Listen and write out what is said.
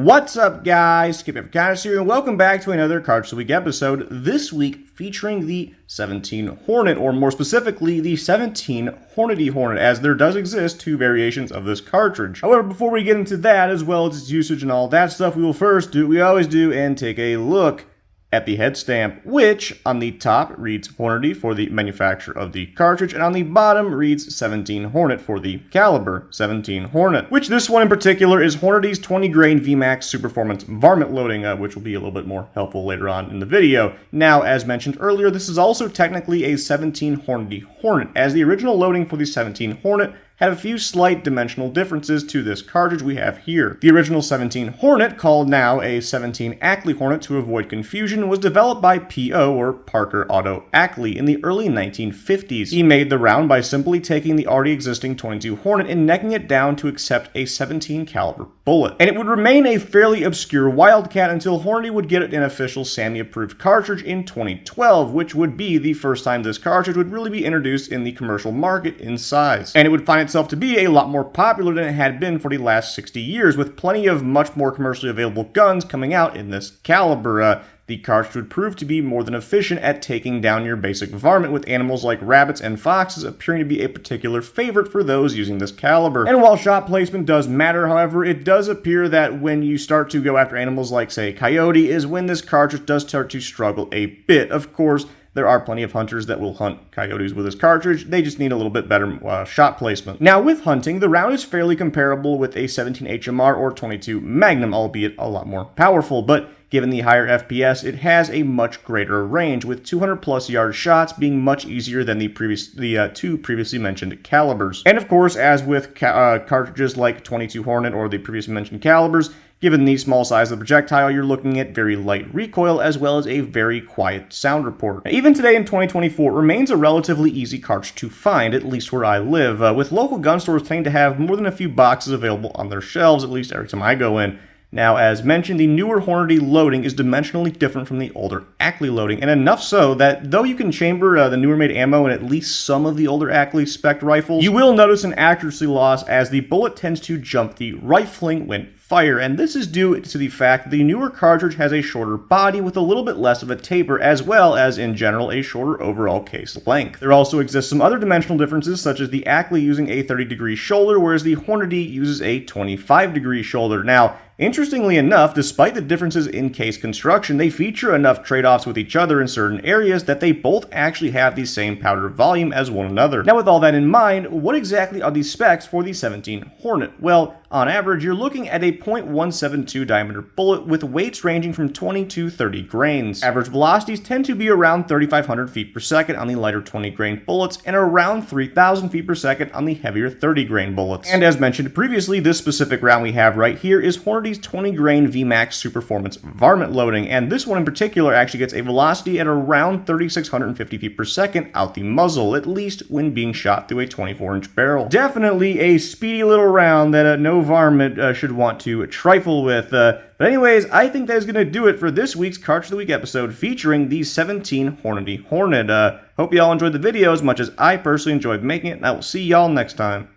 What's up, guys? Skip Africanus here, and welcome back to another Cards of the Week episode. This week featuring the 17 Hornet, or more specifically, the 17 Hornety Hornet, as there does exist two variations of this cartridge. However, before we get into that, as well as its usage and all that stuff, we will first do what we always do and take a look at the head stamp, which on the top reads Hornety for the manufacturer of the cartridge, and on the bottom reads 17 Hornet for the caliber 17 Hornet, which this one in particular is Hornety's 20 grain VMAX Super Performance varmint loading, which will be a little bit more helpful later on in the video. Now, as mentioned earlier, this is also technically a 17 Hornety Hornet, as the original loading for the 17 Hornet had a few slight dimensional differences to this cartridge we have here. The original 17 Hornet, called now a 17 Ackley Hornet to avoid confusion, was developed by P.O. or Parker Otto Ackley in the early 1950s. He made the round by simply taking the already existing 22 Hornet and necking it down to accept a 17 caliber bullet. And it would remain a fairly obscure wildcat until Hornety would get an official SAMI approved cartridge in 2012, which would be the first time this cartridge would really be introduced in the commercial market in size. And it would find itself to be a lot more popular than it had been for the last 60 years, with plenty of much more commercially available guns coming out in this caliber. The cartridge would prove to be more than efficient at taking down your basic varmint, with animals like rabbits and foxes appearing to be a particular favorite for those using this caliber. And while shot placement does matter, however, it does appear that when you start to go after animals like, say, coyote, is when this cartridge does start to struggle a bit. Of course, there are plenty of hunters that will hunt coyotes with this cartridge. They just need a little bit better shot placement. Now, with hunting, the round is fairly comparable with a 17 HMR or 22 Magnum, albeit a lot more powerful. But given the higher FPS, it has a much greater range, with 200 plus yard shots being much easier than the two previously mentioned calibers. And of course, as with cartridges like 22 Hornet or the previously mentioned calibers, given the small size of the projectile, you're looking at very light recoil as well as a very quiet sound report. Even today in 2024, it remains a relatively easy cartridge to find, at least where I live, with local gun stores tending to have more than a few boxes available on their shelves, at least every time I go in. Now, as mentioned, the newer Hornety loading is dimensionally different from the older Ackley loading, and enough so that though you can chamber the newer made ammo in at least some of the older Ackley spec rifles, you will notice an accuracy loss as the bullet tends to jump the rifling when fire, and this is due to the fact that the newer cartridge has a shorter body with a little bit less of a taper, as well as, in general, a shorter overall case length. There also exist some other dimensional differences, such as the Ackley using a 30-degree shoulder, whereas the Hornety uses a 25-degree shoulder. Now, interestingly enough, despite the differences in case construction, they feature enough trade-offs with each other in certain areas that they both actually have the same powder volume as one another. Now, with all that in mind, what exactly are the specs for the 17 Hornet? Well, on average, you're looking at a .172 diameter bullet with weights ranging from 20 to 30 grains. Average velocities tend to be around 3,500 feet per second on the lighter 20 grain bullets and around 3,000 feet per second on the heavier 30 grain bullets. And as mentioned previously, this specific round we have right here is Hornety's 20 grain VMAX Super Performance varmint loading, and this one in particular actually gets a velocity at around 3,650 feet per second out the muzzle, at least when being shot through a 24-inch barrel. Definitely a speedy little round that no varmint should want to trifle with. But anyways, I think that is going to do it for this week's Cartridge of the Week episode featuring the 17 Hornety Hornet. Hope y'all enjoyed the video as much as I personally enjoyed making it, and I will see y'all next time.